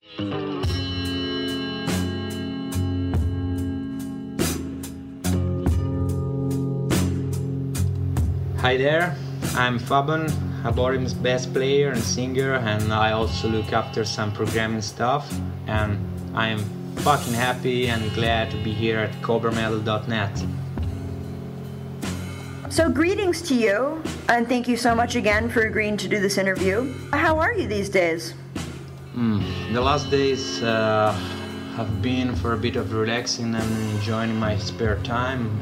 Hi there, I'm Fabban, ABORYM's bass player and singer, and I also look after some programming stuff, and I am fucking happy and glad to be here at CobraMetal.Net. So greetings to you, and thank you so much again for agreeing to do this interview. How are you these days? The last days have been for a bit of relaxing and enjoying my spare time.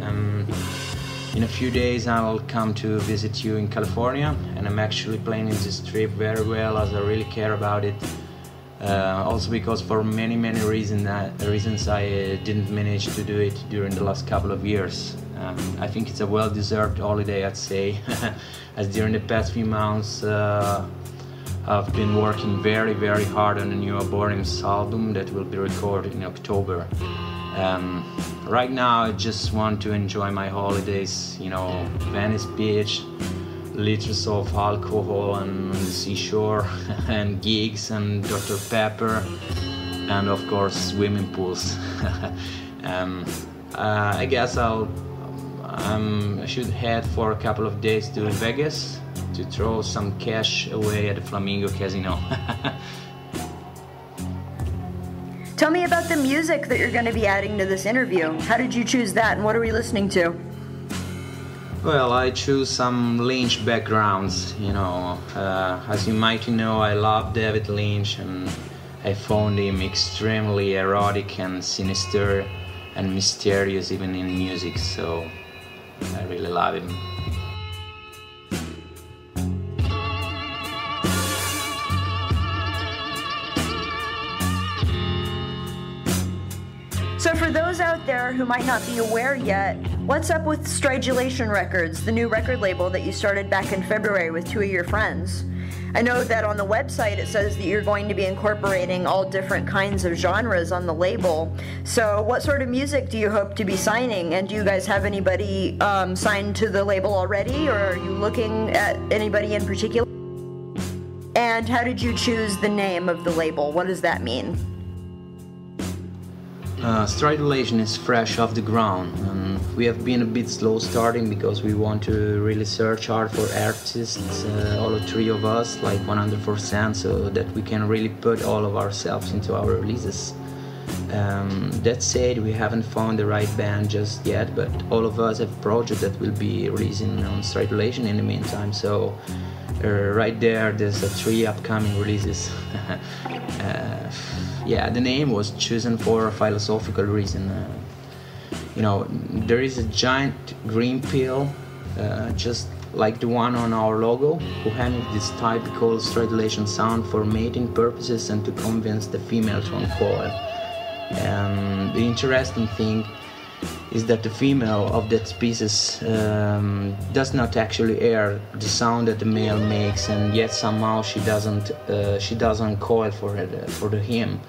In a few days I'll come to visit you in California, and I'm actually planning this trip very well, as I really care about it. Also because for many reasons I didn't manage to do it during the last couple of years. I think it's a well-deserved holiday, I'd say, as during the past few months I've been working very hard on a new ABORYM's album that will be recorded in October. Right now I just want to enjoy my holidays, you know, Venice Beach, liters of alcohol on the seashore, and gigs and Dr. Pepper, and of course swimming pools. I guess I should head for a couple of days to Vegas to throw some cash away at the Flamingo Casino. Tell me about the music that you're going to be adding to this interview. How did you choose that, and what are we listening to? Well, I choose some Lynch backgrounds, you know. As you might know, I love David Lynch, and I found him extremely erotic and sinister and mysterious even in music, so I really love him. So for those out there who might not be aware yet, what's up with Stridulation Records, the new record label that you started back in February with two of your friends? I know that on the website it says that you're going to be incorporating all different kinds of genres on the label. So what sort of music do you hope to be signing? And do you guys have anybody signed to the label already, or are you looking at anybody in particular? And how did you choose the name of the label? What does that mean? Stridulation is fresh off the ground, and we have been a bit slow starting because we want to really search hard for artists, all three of us, like 100%, so that we can really put all of ourselves into our releases. That said, we haven't found the right band just yet, but all of us have projects that will be releasing on Stridulation in the meantime, so right there's 3 upcoming releases. Yeah, the name was chosen for a philosophical reason. You know, there is a giant green pill, just like the one on our logo, who handles this typical stridulation sound for mating purposes and to convince the female to uncoil. And the interesting thing is that the female of that species does not actually hear the sound that the male makes, and yet somehow she doesn't coil for the him.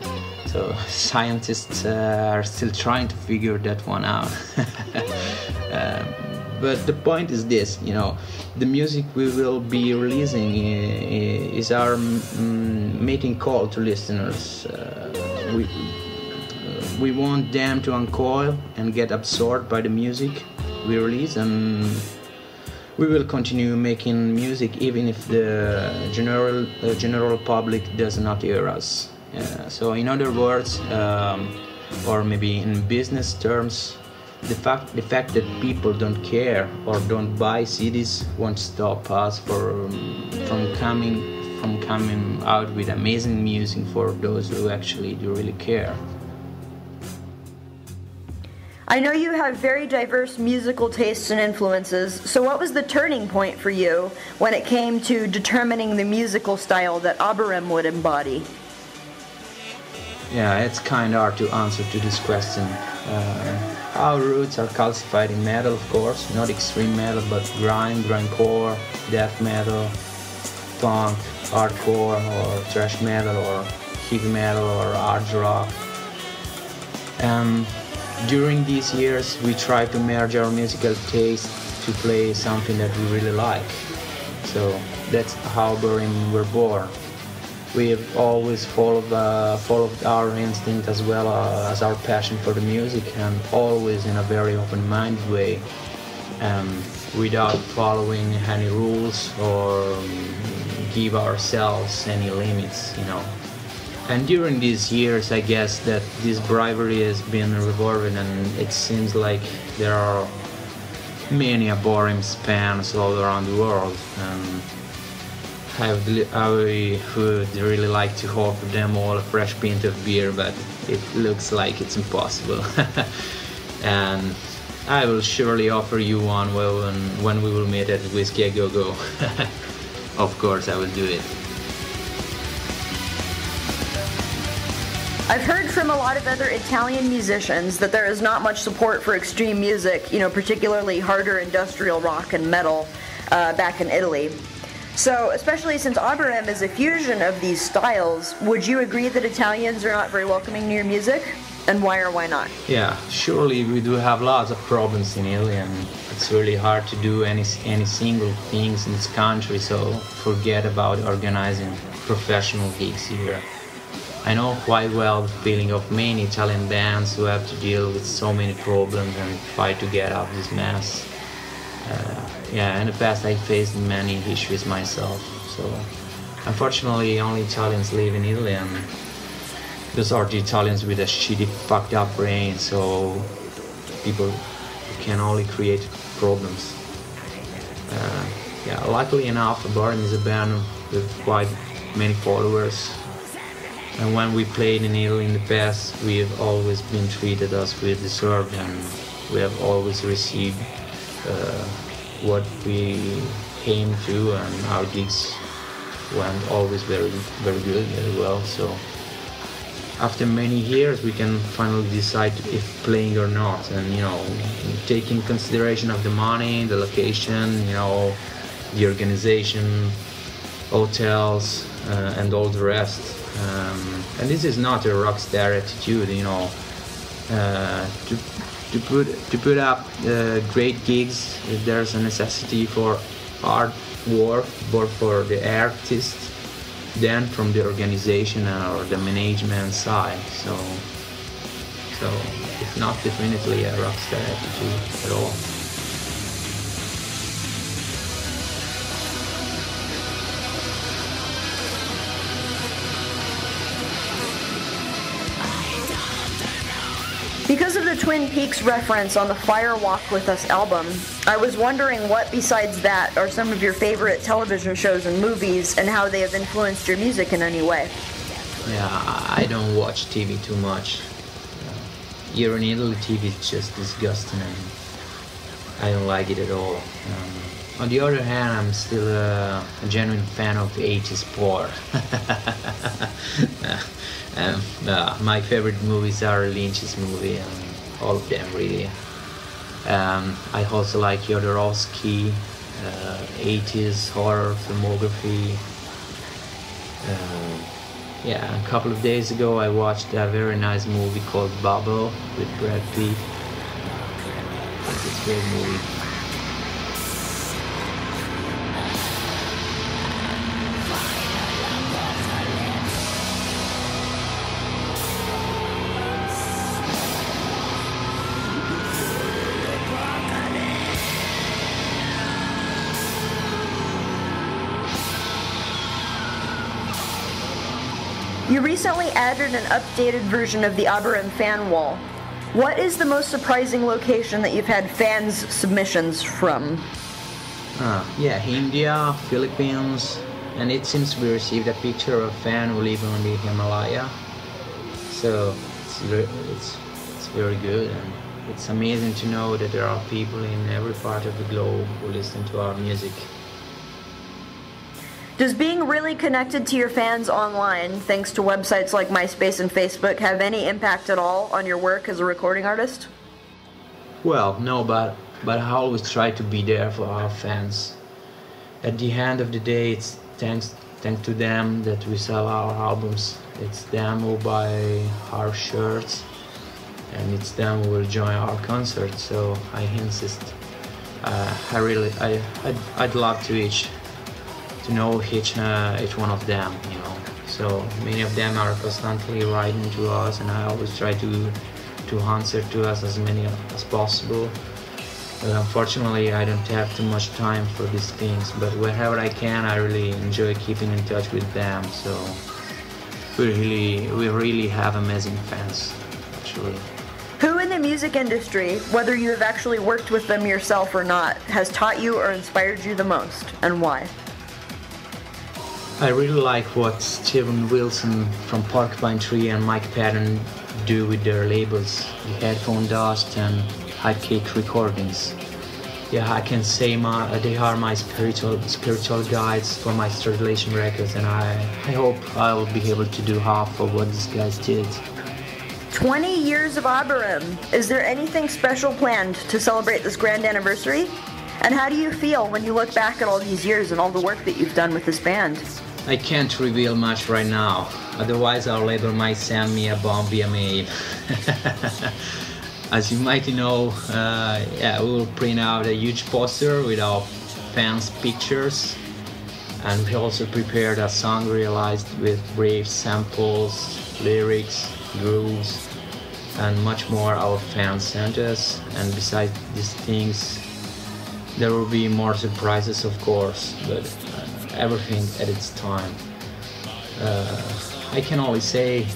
So scientists are still trying to figure that one out. But the point is this, you know, the music we will be releasing is our mating call to listeners. We want them to uncoil and get absorbed by the music we release, and we will continue making music even if the general public does not hear us. So in other words, or maybe in business terms, the fact that people don't care or don't buy CDs won't stop us from coming out with amazing music for those who actually do really care. I know you have very diverse musical tastes and influences, so what was the turning point for you when it came to determining the musical style that ABORYM would embody? Yeah, it's kind of hard to answer to this question. Our roots are calcified in metal, of course, not extreme metal, but grindcore, death metal, punk, hardcore, or thrash metal, or heavy metal, or hard rock. During these years, we try to merge our musical taste to play something that we really like. So that's how ABORYM were born. we've always followed our instinct as well as our passion for the music, and always in a very open-minded way, without following any rules or give ourselves any limits, you know. And during these years, I guess that this bravery has been rewarded, and it seems like there are many ABORYM fans all around the world, and I would really like to offer them all a fresh pint of beer, but it looks like it's impossible. And I will surely offer you one when we will meet at Whiskey A Go Go. Of course I will do it. I've heard from a lot of other Italian musicians that there is not much support for extreme music, you know, particularly harder industrial rock and metal back in Italy. So, especially since ABORYM is a fusion of these styles, would you agree that Italians are not very welcoming to your music? And why or why not? Yeah, surely we do have lots of problems in Italy, and it's really hard to do any single things in this country, so forget about organizing professional gigs here. I know quite well the feeling of many Italian bands who have to deal with so many problems and try to get out of this mess. Yeah, in the past I faced many issues myself, so unfortunately only Italians live in Italy, and those are the Italians with a shitty, fucked up brain, so people can only create problems. Yeah, luckily enough, ABORYM is a band with quite many followers, and when we played in Italy in the past, we have always been treated as we deserved, and we have always received what we came to, and our gigs went always very good, very well. So after many years we can finally decide if playing or not, and you know, taking consideration of the money, the location, you know, the organization, hotels, and all the rest. And this is not a rock star attitude, you know. To put up great gigs, if there's a necessity for hard work, both for the artist, then from the organization or the management side. So it's not definitely a rock star attitude at all. Because of the Twin Peaks reference on the Fire Walk With Us album, I was wondering what besides that are some of your favorite television shows and movies, and how they have influenced your music in any way. Yeah, I don't watch TV too much. Here in Italy, TV is just disgusting, and I don't like it at all. On the other hand, I'm still a genuine fan of 80s porn. My favorite movies are Lynch's movie, and all of them really. I also like Jodorowsky, 80s horror filmography. Yeah, a couple of days ago I watched a very nice movie called Bubble with Brad Pitt. It's a great movie. You recently added an updated version of the ABORYM fan wall. What is the most surprising location that you've had fans' submissions from? Yeah, India, Philippines, and it seems we received a picture of a fan who lives on the Himalaya. So it's very good, and it's amazing to know that there are people in every part of the globe who listen to our music. Does being really connected to your fans online, thanks to websites like MySpace and Facebook, have any impact at all on your work as a recording artist? Well, no, but I always try to be there for our fans. At the end of the day, it's thanks to them that we sell our albums. It's them who buy our shirts, and it's them who will join our concerts. So I insist. I'd love to know each one of them, you know. so many of them are constantly writing to us, and I always try to answer to us as many as possible. But unfortunately, I don't have too much time for these things, but whenever I can, I really enjoy keeping in touch with them. So we really have amazing fans, actually. Who in the music industry, whether you have actually worked with them yourself or not, has taught you or inspired you the most, and why? I really like what Steven Wilson from Porcupine Tree and Mike Patton do with their labels, the Headphone Dust and High Cake Recordings. Yeah, I can say they are my spiritual guides for my Strangulation records, and I hope I will be able to do half of what these guys did. 20 years of ABORYM. Is there anything special planned to celebrate this grand anniversary? And how do you feel when you look back at all these years and all the work that you've done with this band? I can't reveal much right now, otherwise our label might send me a bomb via mail. As you might know, yeah, we will print out a huge poster with our fans' pictures, and we also prepared a song realized with brave samples, lyrics, grooves, and much more our fans sent us. And besides these things, there will be more surprises, of course, but everything at its time. I can only say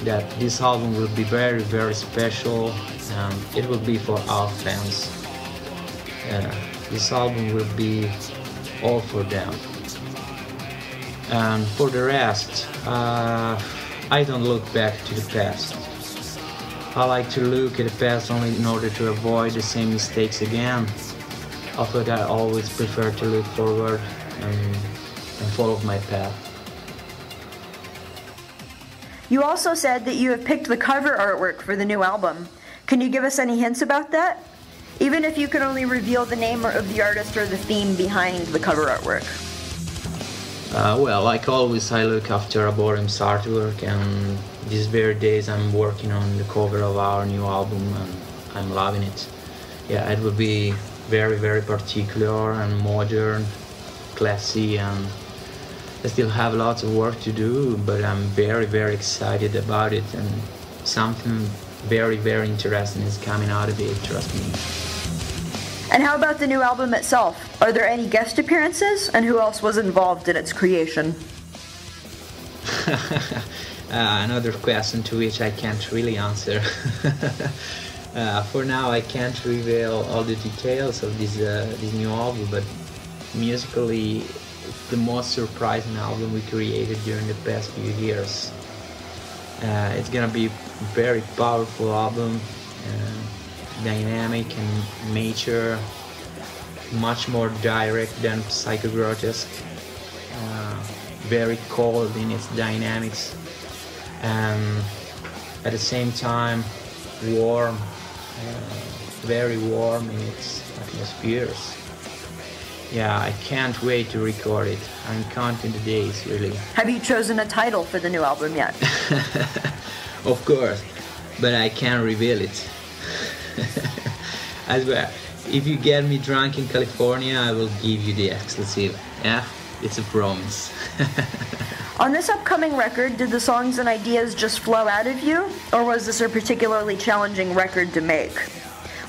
that this album will be very, very special, and it will be for our fans. This album will be all for them. And for the rest, I don't look back to the past. I like to look at the past only in order to avoid the same mistakes again. After that, I always prefer to look forward and follow my path. You also said that you have picked the cover artwork for the new album. Can you give us any hints about that? Even if you can only reveal the name of the artist or the theme behind the cover artwork. Well, like always, I look after ABORYM's artwork, and these very days I'm working on the cover of our new album, and I'm loving it. Yeah, it will be very, very particular and modern, classy, and I still have lots of work to do, but I'm very, very excited about it, and something very, very interesting is coming out of it, trust me. And how about the new album itself? Are there any guest appearances, and who else was involved in its creation? Another question to which I can't really answer. For now, I can't reveal all the details of this new album, but musically, it's the most surprising album we created during the past few years. It's gonna be a very powerful album, dynamic and mature, much more direct than Psychogrotesque, very cold in its dynamics, and at the same time warm, very warm in its atmospheres. Yeah, I can't wait to record it. I'm counting the days, really. Have you chosen a title for the new album yet? Of course, but I can't reveal it. As well, if you get me drunk in California, I will give you the exclusive. Yeah, it's a promise. On this upcoming record, did the songs and ideas just flow out of you, or was this a particularly challenging record to make?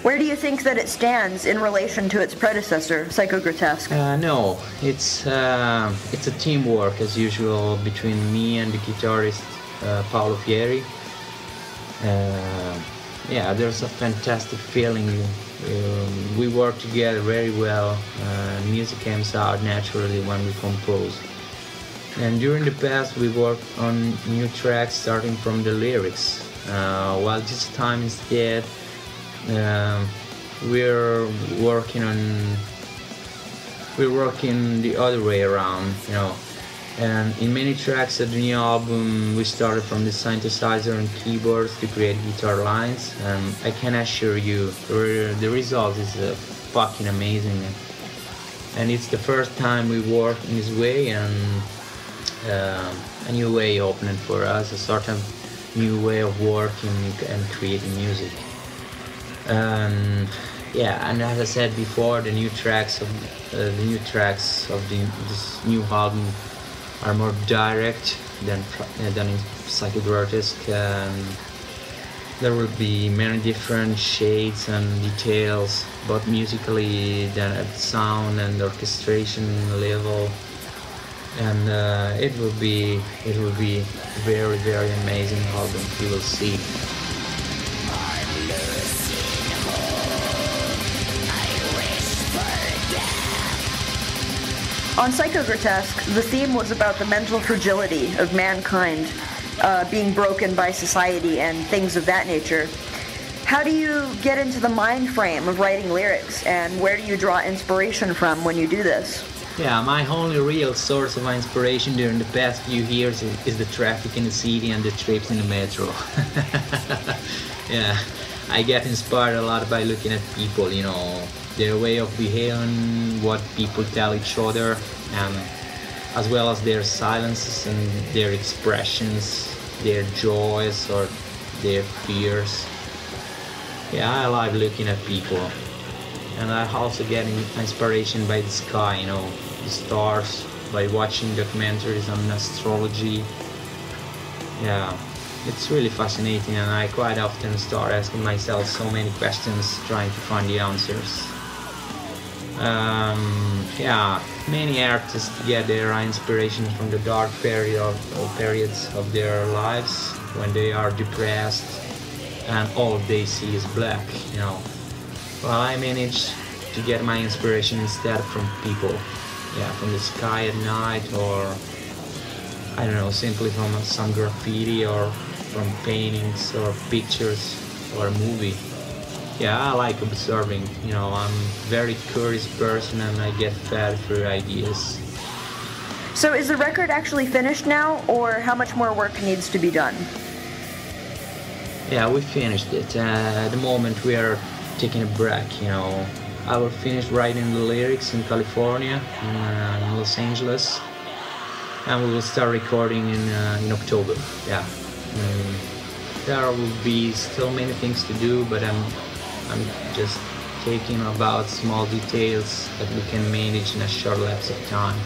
Where do you think that it stands in relation to its predecessor, Psychogrotesque? No, it's a teamwork as usual between me and the guitarist Paolo Fieri. Yeah, there's a fantastic feeling. We work together very well. Music comes out naturally when we compose. And during the past, we worked on new tracks starting from the lyrics. While this time instead, we're working the other way around, you know. And in many tracks of the new album, we started from the synthesizer and keyboards to create guitar lines, and I can assure you the result is fucking amazing. And it's the first time we work in this way, and a new way opened for us, a sort of new way of working and creating music. Yeah, and as I said before, the new tracks of this new album are more direct, than in psychogrotesque. There will be many different shades and details, both musically, then at sound and orchestration level, and it will be very, very amazing album. You will see. On Psychogrotesque, the theme was about the mental fragility of mankind being broken by society and things of that nature. How do you get into the mind frame of writing lyrics, and where do you draw inspiration from when you do this? Yeah, my only real source of inspiration during the past few years is the traffic in the city and the trips in the metro. Yeah, I get inspired a lot by looking at people, you know, their way of behaving, what people tell each other, as well as their silences and their expressions, their joys or their fears. Yeah, I like looking at people. And I also get inspiration by the sky, you know, the stars, by watching documentaries on astrology. Yeah, it's really fascinating, and I quite often start asking myself so many questions, trying to find the answers. Yeah, many artists get their inspiration from the dark periods of their lives, when they are depressed and all they see is black, you know. Well, I managed to get my inspiration instead from people, yeah, from the sky at night, or I don't know, simply from some graffiti, or from paintings or pictures or a movie. Yeah, I like observing, you know, I'm a very curious person and I get fed through ideas. So is the record actually finished now, or how much more work needs to be done? Yeah, we finished it. At the moment we are taking a break, you know. I will finish writing the lyrics in California, in Los Angeles, and we will start recording in October. Yeah, there will be still many things to do, but I'm just taking about small details that we can manage in a short lapse of time.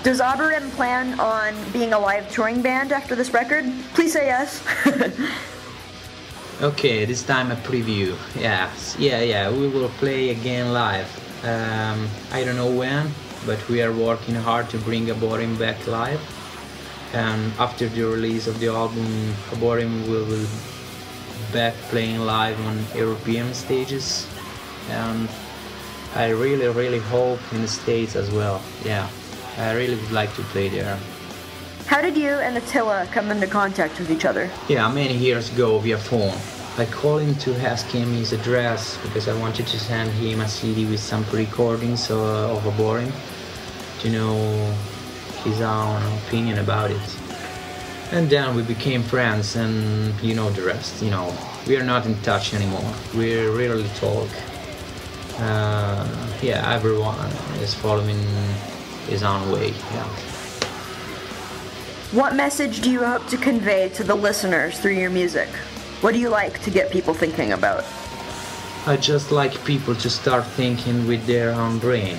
Does ABORYM plan on being a live touring band after this record? Please say yes. Okay, this time a preview. Yes, yeah, we will play again live. I don't know when, but we are working hard to bring ABORYM back live. And after the release of the album, ABORYM will be back playing live on European stages. And I really hope in the States as well. Yeah, I really would like to play there. How did you and Attila come into contact with each other? Yeah, many years ago via phone. I called him to ask him his address because I wanted to send him a CD with some recordings of ABORYM to know his own opinion about it. And then we became friends, and you know the rest, you know. We are not in touch anymore. We rarely talk. Yeah, everyone is following his own way, yeah. What message do you hope to convey to the listeners through your music? What do you like to get people thinking about? I just like people to start thinking with their own brain.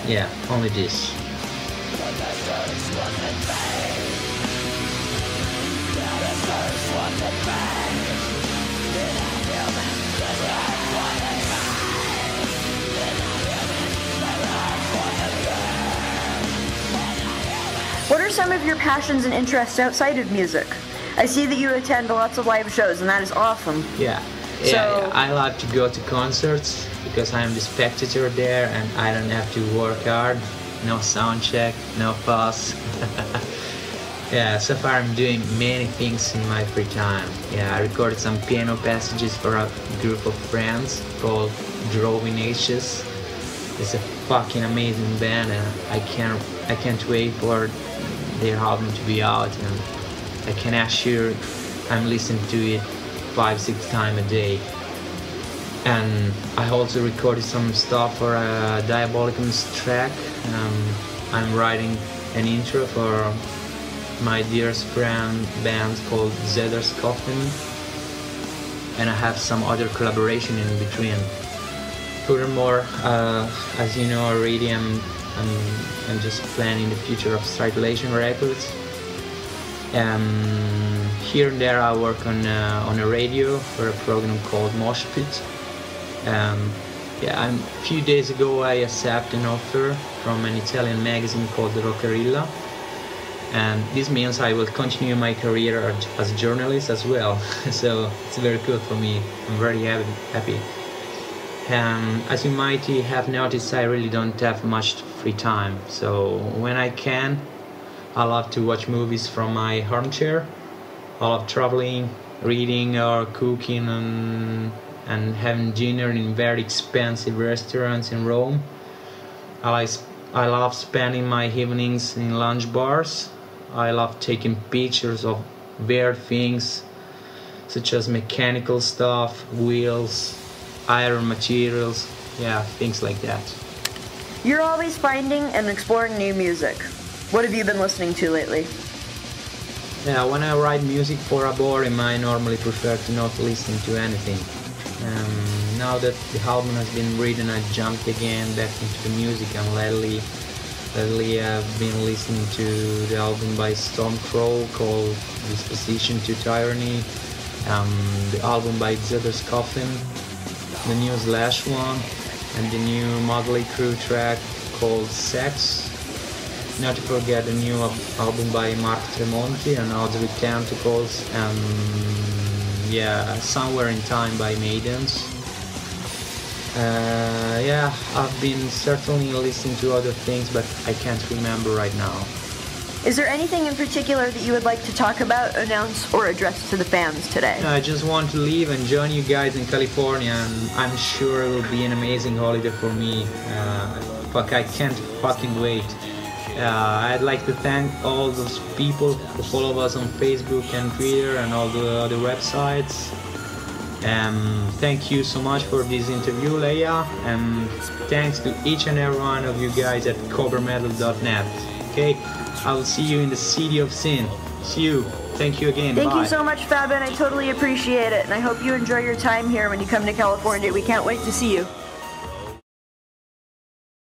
Yeah, only this. What are some of your passions and interests outside of music? I see that you attend lots of live shows, and that is awesome. Yeah, I like to go to concerts because I'm the spectator there and I don't have to work hard. No sound check, no pause. Yeah, so far I'm doing many things in my free time. Yeah, I recorded some piano passages for a group of friends called Drawing Ashes. It's a fucking amazing band, and I can't wait for their album to be out, and I can assure I'm listening to it 5-6 times a day. And I also recorded some stuff for a Diabolicum's track. I'm writing an intro for my dearest friend band called Zedder's Coffin, and I have some other collaboration in between. Furthermore, as you know already, I'm I'm just planning the future of Strangulation Records. Here and there I work on a radio for a program called Mosh Pit. A few days ago I accepted an offer from an Italian magazine called Rockerilla, and this means I will continue my career as a journalist as well. So it's very cool for me. I'm very happy. As you might have noticed, I really don't have much free time, so when I can, I love to watch movies from my armchair. I love traveling, reading, or cooking and having dinner in very expensive restaurants in Rome. I love spending my evenings in lounge bars. I love taking pictures of weird things such as mechanical stuff, wheels, iron materials, things like that. You're always finding and exploring new music. What have you been listening to lately? When I write music for ABORYM, I normally prefer to not listen to anything. Now that the album has been written, I jumped again back into the music, and lately I've been listening to the album by Stormcrow called Disposition to Tyranny, the album by Zedder's Coffin, the new Slash one, and the new Motley Crue track called Sex. Not to forget the new album by Mark Tremonti and Audrey Tentacles, and Somewhere in Time by Maidens. I've been certainly listening to other things, but I can't remember right now. Is there anything in particular that you would like to talk about, announce, or address to the fans today? I just want to leave and join you guys in California, and I'm sure it will be an amazing holiday for me. I can't fucking wait. I'd like to thank all those people who follow us on Facebook and Twitter and all the other websites. Thank you so much for this interview, Leja, and thanks to each and every one of you guys at CobraMetal.Net. Okay, I will see you in the city of sin. See you. Thank you again. Thank Bye. you so much, Fabban. I totally appreciate it, and I hope you enjoy your time here when you come to California. We can't wait to see you.